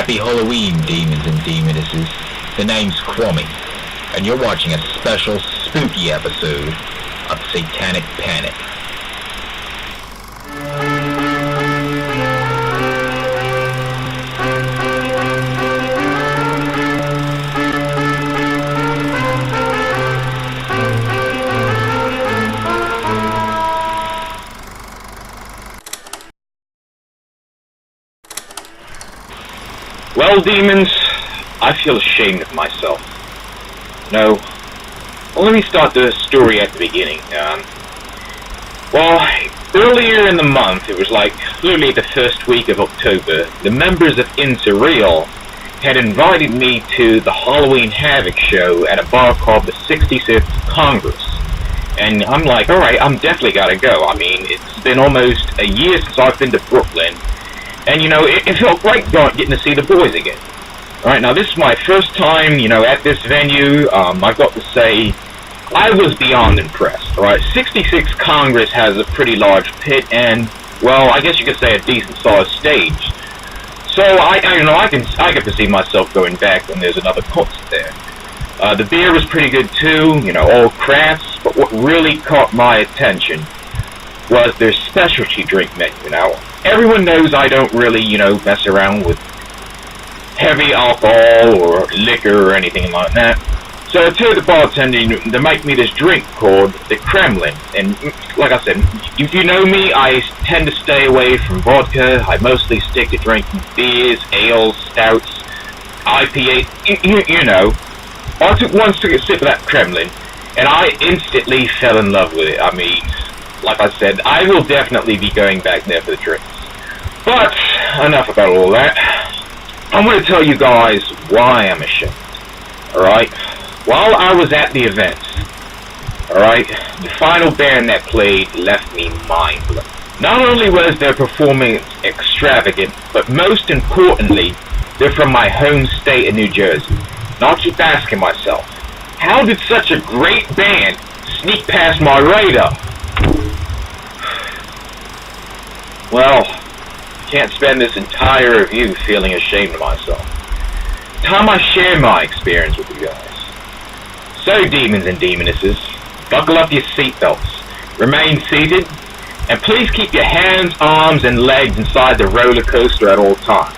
Happy Halloween, demons and demonesses. The name's Kwame, and you're watching a special spooky episode of Satanic Panic. Well, demons, I feel ashamed of myself. No. Well, let me start the story at the beginning. Earlier in the month, it was like literally the first week of October, the members of Interreal had invited me to the Halloween Havoc show at a bar called the 66th Congress. And I'm like, alright, I'm definitely gotta go. I mean, it's been almost a year since I've been to Brooklyn. And, it felt great getting to see the boys again. Alright, now this is my first time, at this venue. I've got to say, I was beyond impressed. Alright, 66 Congress has a pretty large pit and, well, I guess you could say a decent sized stage. So, I can foresee myself going back when there's another concert there. The beer was pretty good too, all crafts, but what really caught my attention was their specialty drink menu. Now, everyone knows I don't really, mess around with heavy alcohol or liquor or anything like that. So I told the bartender to make me this drink called the Kremlin. And like I said, if you know me, I tend to stay away from vodka. I mostly stick to drinking beers, ales, stouts, IPA, I took one sip of that Kremlin, and I instantly fell in love with it. I mean, like I said, I will definitely be going back there for the drinks. But, enough about all that. I'm going to tell you guys why I'm ashamed. Alright? While I was at the event, alright, the final band that played left me mind blown. Not only was their performance extravagant, but most importantly, they're from my home state of New Jersey. And I'll keep asking myself, how did such a great band sneak past my radar? Well, I can't spend this entire review feeling ashamed of myself. Time I share my experience with you guys. So, demons and demonesses, buckle up your seatbelts, remain seated, and please keep your hands, arms, and legs inside the roller coaster at all times.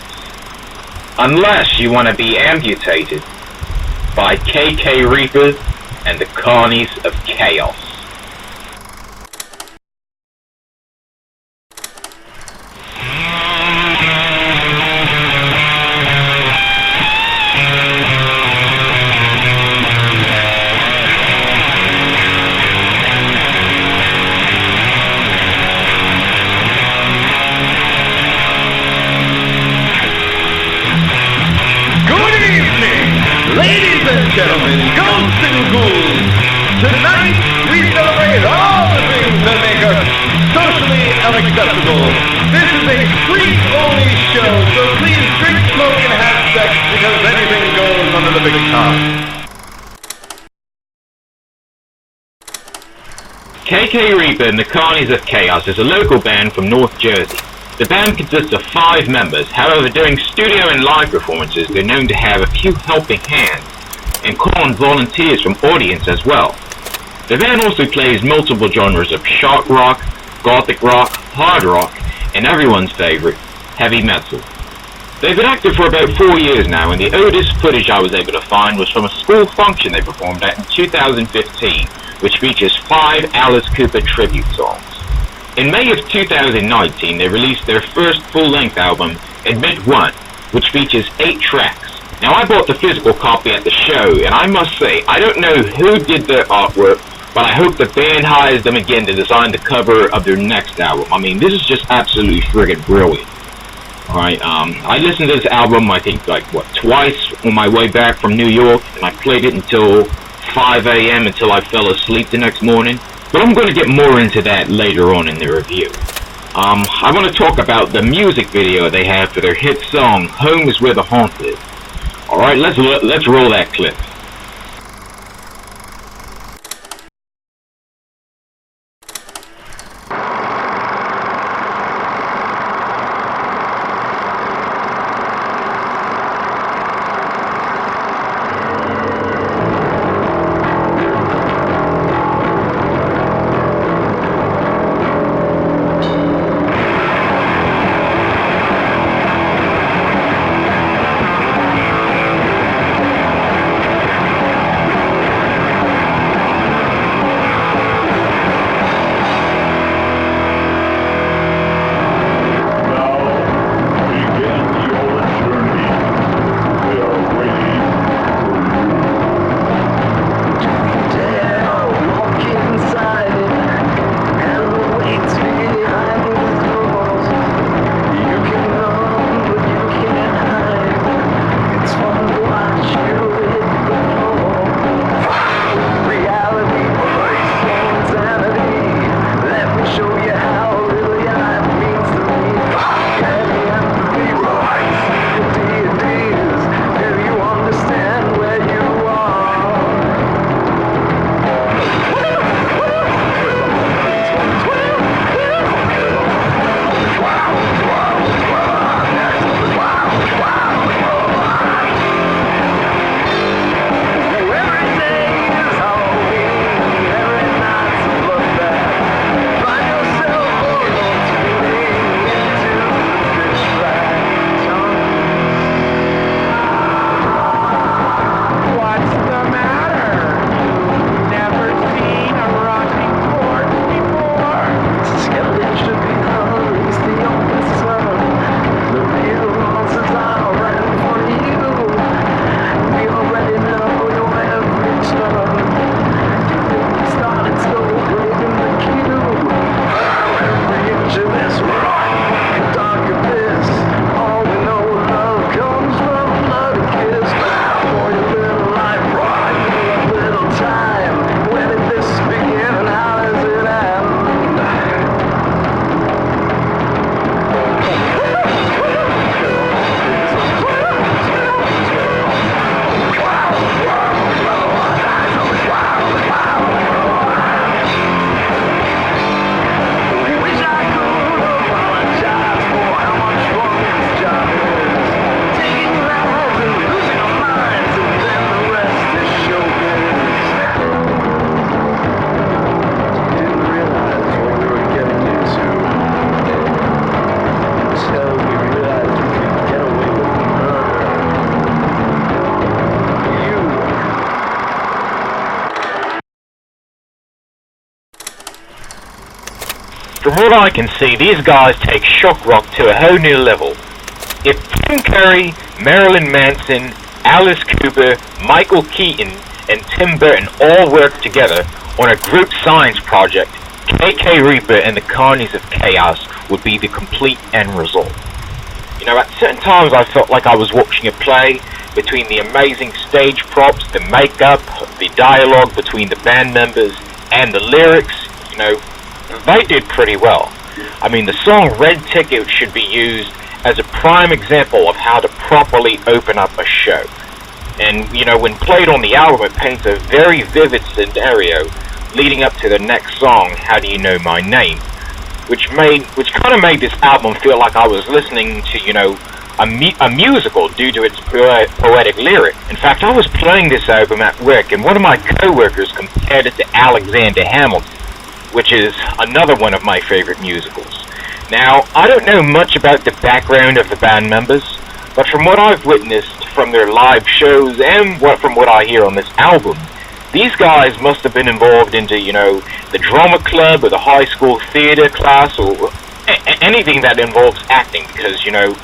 Unless you want to be amputated by KK Reaper and the Carnies of Chaos. Gentlemen, ghosts and ghouls, tonight we celebrate all the things that make us socially unacceptable. This is a street-only show, so please drink, smoke, and have sex, because anything goes under the big top. KK Reaper and the Carnies of Chaos is a local band from North Jersey. The band consists of 5 members, however during studio and live performances they're known to have a few helping hands and call on volunteers from audience as well. The band also plays multiple genres of shock rock, gothic rock, hard rock, and everyone's favorite, heavy metal. They've been active for about 4 years now, and the oldest footage I was able to find was from a school function they performed at in 2015, which features 5 Alice Cooper tribute songs. In May of 2019, they released their first full-length album, Admit One, which features 8 tracks. Now, I bought the physical copy at the show, and I must say, I don't know who did their artwork, but I hope the band hires them again to design the cover of their next album. I mean, this is just absolutely friggin' brilliant. Alright, I listened to this album, I think, twice on my way back from New York, and I played it until 5 a.m. until I fell asleep the next morning. But I'm going to get more into that later on in the review. I want to talk about the music video they have for their hit song, Home is Where the Haunt Lives. Alright, let's roll that clip. what I can see, these guys take shock rock to a whole new level. If Tim Curry, Marilyn Manson, Alice Cooper, Michael Keaton, and Tim Burton all worked together on a group science project, KK Reaper and the Carnies of Chaos would be the complete end result. You know, at certain times I felt like I was watching a play between the amazing stage props, the makeup, the dialogue between the band members, and the lyrics. You know, they did pretty well. I mean, the song Red Ticket should be used as a prime example of how to properly open up a show. And, you know, when played on the album, it paints a very vivid scenario leading up to the next song, How Do You Know My Name? Which kind of made this album feel like I was listening to, you know, a musical due to its poetic lyric. In fact, I was playing this album at work, and one of my co-workers compared it to Alexander Hamilton, which is another one of my favorite musicals. Now, I don't know much about the background of the band members, but from what I've witnessed from their live shows and from what I hear on this album, these guys must have been involved into, you know, the drama club or the high school theater class or anything that involves acting, because, you know,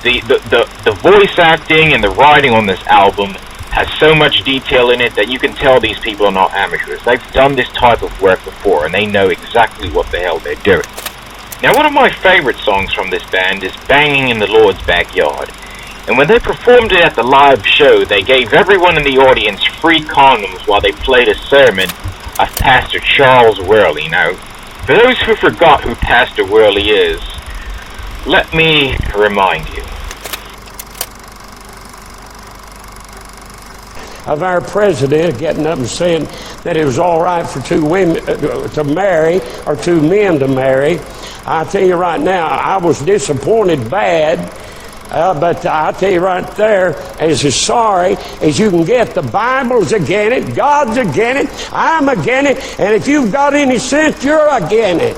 the voice acting and the writing on this album has so much detail in it that you can tell these people are not amateurs. They've done this type of work before, and they know exactly what the hell they're doing. Now, one of my favorite songs from this band is Banging in the Lord's Backyard. And when they performed it at the live show, they gave everyone in the audience free condoms while they played a sermon of Pastor Charles Worley. Now, for those who forgot who Pastor Worley is, let me remind you. Of our president getting up and saying that it was all right for two women to marry or two men to marry. I tell you right now, I was disappointed bad. But I tell you right there, as sorry as you can get, the Bible's against it, God's against it, I'm against it, and if you've got any sense, you're against it.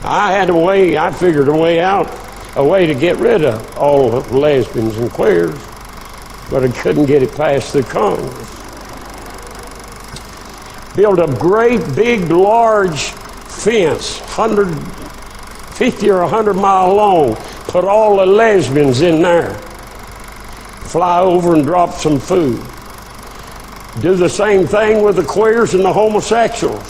I figured a way to get rid of all lesbians and queers, but I couldn't get it past the Congress. Built a great big large fence, 50 or 100 mile long, put all the lesbians in there, fly over and drop some food. Do the same thing with the queers and the homosexuals,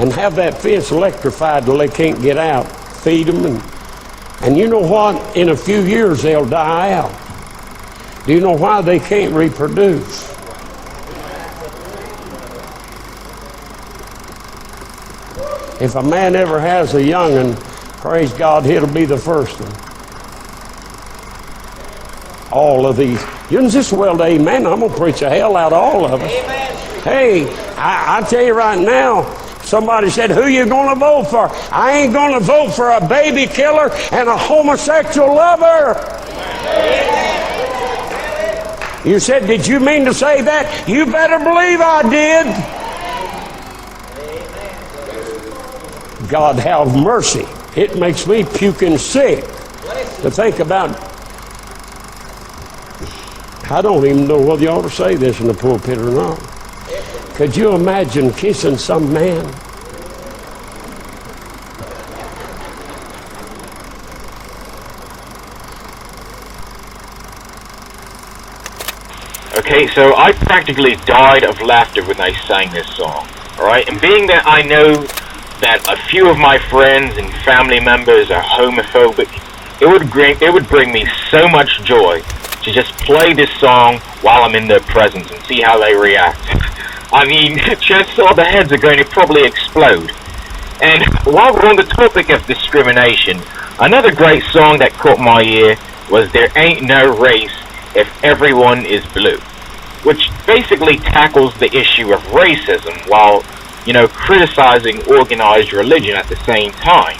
and have that fence electrified till they can't get out. Feed them, and you know what? In a few years they'll die out. Do you know why? They can't reproduce. If a man ever has a young'un, praise God, he'll be the first one. All of these. You can just well, amen. I'm going to preach the hell out of all of us. Amen. Hey, I tell you right now, somebody said, who you going to vote for? I ain't going to vote for a baby killer and a homosexual lover. Amen. You said, did you mean to say that? You better believe I did. God have mercy. It makes me puking sick to think about. I don't even know whether you ought to say this in the pulpit or not. Could you imagine kissing some man? Okay, so I practically died of laughter when I sang this song. Alright, and being that I know that a few of my friends and family members are homophobic, it would bring me so much joy to just play this song while I'm in their presence and see how they react. I mean, chances are the heads are going to probably explode. And while we're on the topic of discrimination, another great song that caught my ear was There Ain't No Race If Everyone Is Blue, which basically tackles the issue of racism while, you know, criticizing organized religion at the same time.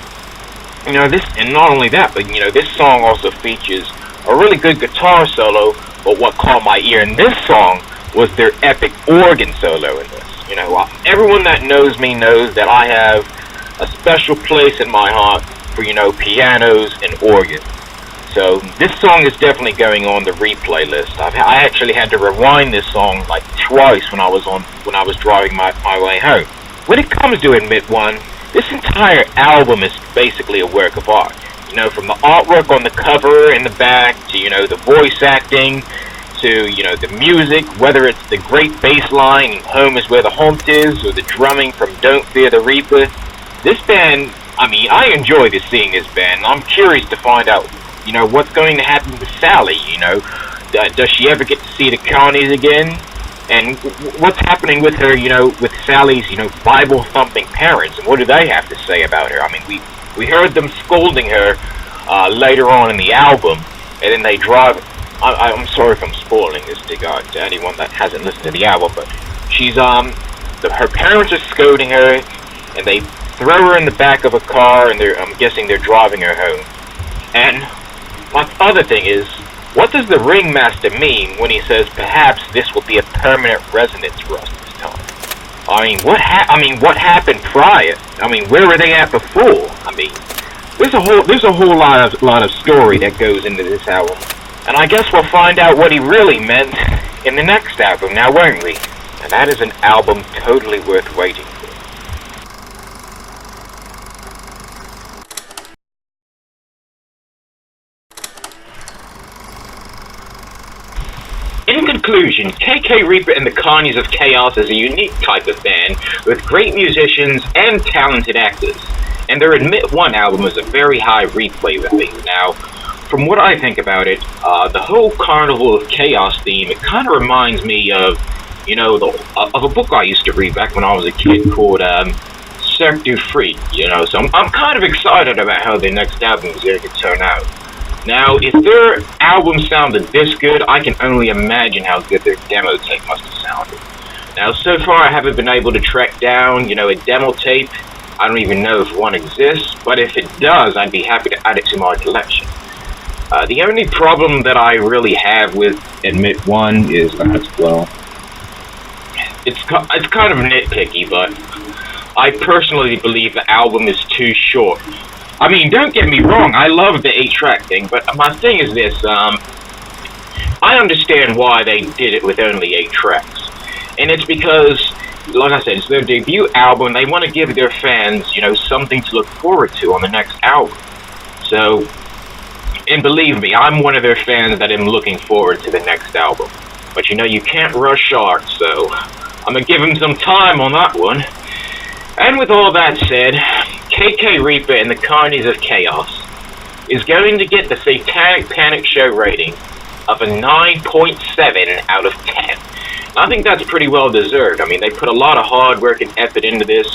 You know, and not only that, but, you know, this song also features a really good guitar solo, but what caught my ear in this song was their epic organ solo in this. You know, everyone that knows me knows that I have a special place in my heart for, you know, pianos and organs. So this song is definitely going on the replay list. I actually had to rewind this song like twice when I was driving my way home. When it comes to Admit One, this entire album is basically a work of art. You know, from the artwork on the cover in the back to, you know, the voice acting to, you know, the music, whether it's the great bass line in Home Is Where the Haunt Is or the drumming from Don't Fear the Reaper. This band, I mean, I enjoy seeing this band. I'm curious to find out, you know, what's going to happen with Sally, you know. Does she ever get to see the Carnies again? And what's happening with her, you know, with Sally's, you know, Bible-thumping parents, and what do they have to say about her? I mean, we heard them scolding her later on in the album, and then they drive... I'm sorry if I'm spoiling this to anyone that hasn't listened to the album, but she's, her parents are scolding her, and they throw her in the back of a car, and I'm guessing they're driving her home. And my other thing is, what does the ringmaster mean when he says perhaps this will be a permanent residence for us this time? I mean, what happened prior? I mean, where were they at before? I mean, there's a whole lot of story that goes into this album, and I guess we'll find out what he really meant in the next album, now won't we? And that is an album totally worth waiting for. In conclusion, KK Reaper and the Carnies of Chaos is a unique type of band with great musicians and talented actors, and their Admit One album is a very high replay rating. Now, from what I think about it, the whole Carnival of Chaos theme, it kind of reminds me of, you know, of a book I used to read back when I was a kid called Cirque du Freak, you know, so I'm kind of excited about how their next album is going to turn out. Now, if their album sounded this good, I can only imagine how good their demo tape must have sounded. Now, so far I haven't been able to track down, you know, a demo tape. I don't even know if one exists, but if it does, I'd be happy to add it to my collection. The only problem that I really have with Admit One is that, well, it's kind of nitpicky, but I personally believe the album is too short. I mean, don't get me wrong, I love the 8-track thing, but my thing is this, I understand why they did it with only 8 tracks. And it's because, like I said, it's their debut album, they want to give their fans, you know, something to look forward to on the next album. So, and believe me, I'm one of their fans that am looking forward to the next album. But you know, you can't rush art, so I'm gonna give them some time on that one. And with all that said, KK Reaper and the Carnies of Chaos is going to get the Satanic Panic Show rating of a 9.7 out of 10. I think that's pretty well deserved. I mean, they put a lot of hard work and effort into this,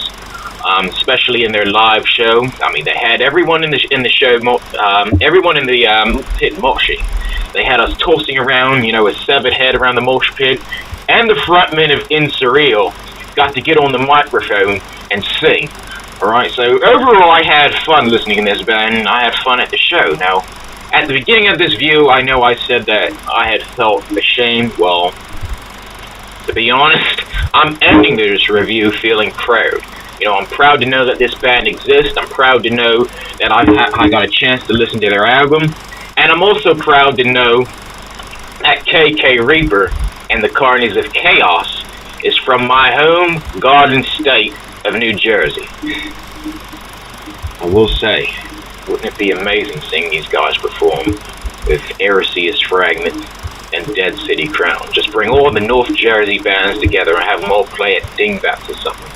especially in their live show. I mean, they had everyone in the show, everyone in the pit moshing. They had us tossing around, you know, a severed head around the mosh pit, and the frontman of In Surreal got to get on the microphone and sing. Alright, so overall I had fun listening to this band, and I had fun at the show. Now, at the beginning of this view, I know I said that I had felt ashamed. Well, to be honest, I'm ending this review feeling proud. You know, I'm proud to know that this band exists. I'm proud to know that I got a chance to listen to their album. And I'm also proud to know that KK Reaper and the Carnies of Chaos is from my home garden state of New Jersey. I will say, wouldn't it be amazing seeing these guys perform with Eresius Fragment and Dead City Crown? Just bring all the North Jersey bands together and have them all play at Dingbats or something.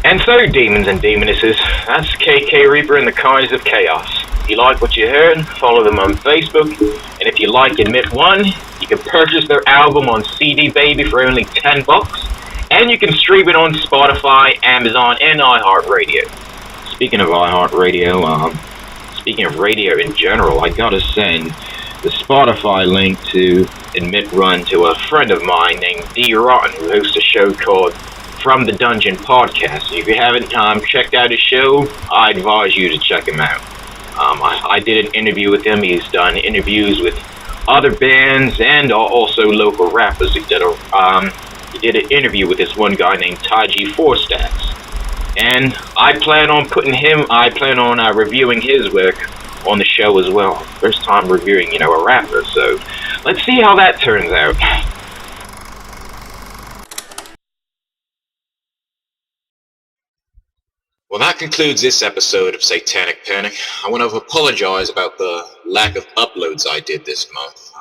And so, demons and demonesses, that's KK Reaper and the Carnies of Chaos. If you like what you heard, follow them on Facebook, and if you like Admit One, you can purchase their album on CD Baby for only $10, and you can stream it on Spotify, Amazon, and iHeartRadio. Speaking of iHeartRadio, speaking of radio in general, I gotta send the Spotify link to Admit One to a friend of mine named D. Rotten, who hosts a show called From the Dungeon Podcast. So if you haven't checked out his show, I advise you to check him out. I did an interview with him. He's done interviews with other bands and also local rappers. He did an interview with this one guy named Taiji Fourstacks. And I plan on reviewing his work on the show as well. First time reviewing, a rapper. So let's see how that turns out. Well, that concludes this episode of Satanic Panic. I want to apologize about the lack of uploads I did this month.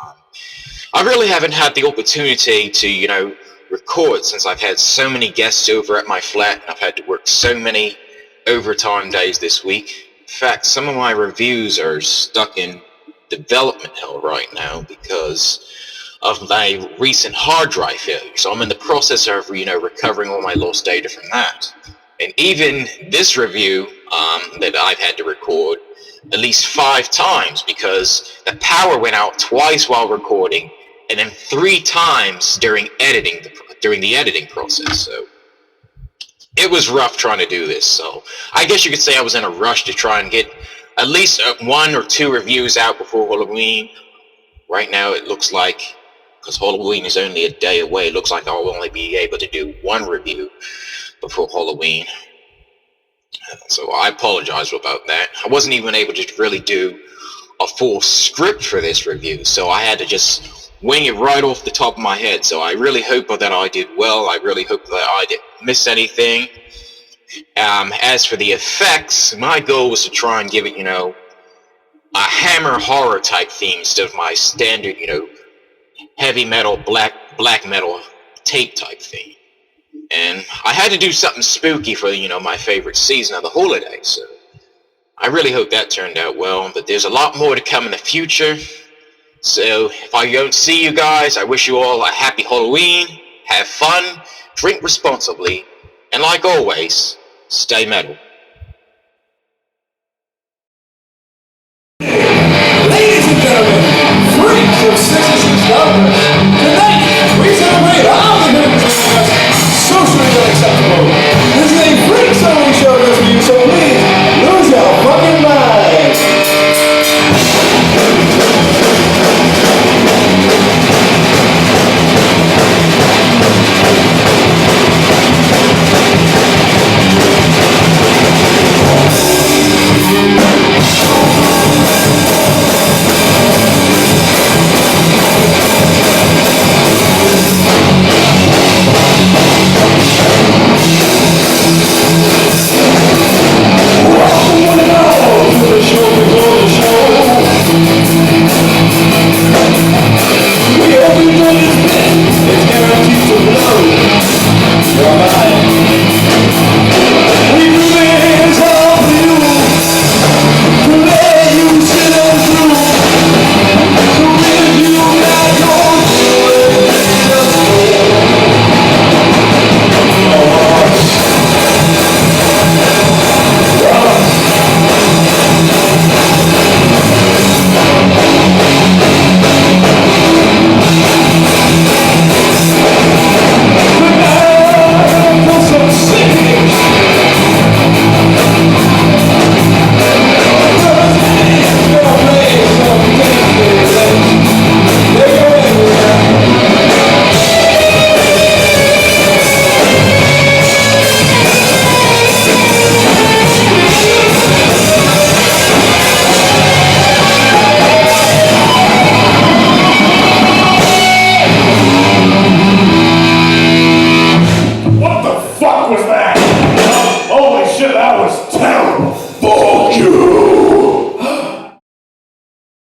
I really haven't had the opportunity to, record since I've had so many guests over at my flat, and I've had to work so many overtime days this week. In fact, some of my reviews are stuck in development hell right now because of my recent hard drive failure. So I'm in the process of, recovering all my lost data from that. And even this review that I've had to record at least 5 times because the power went out twice while recording and then 3 times during the editing process. So it was rough trying to do this. So I guess you could say I was in a rush to try and get at least 1 or 2 reviews out before Halloween. Right now it looks like, because Halloween is only a day away, it looks like I'll only be able to do 1 review before Halloween. So I apologize about that. I wasn't even able to really do a full script for this review, so I had to just wing it right off the top of my head. So I really hope that I did well. I really hope that I didn't miss anything. As for the effects, my goal was to try and give it, a Hammer horror type theme instead of my standard, heavy metal, black metal tape type theme. And I had to do something spooky for, my favorite season of the holiday, so I really hope that turned out well. But there's a lot more to come in the future. So if I don't see you guys, I wish you all a happy Halloween, have fun, drink responsibly, and like always, stay metal.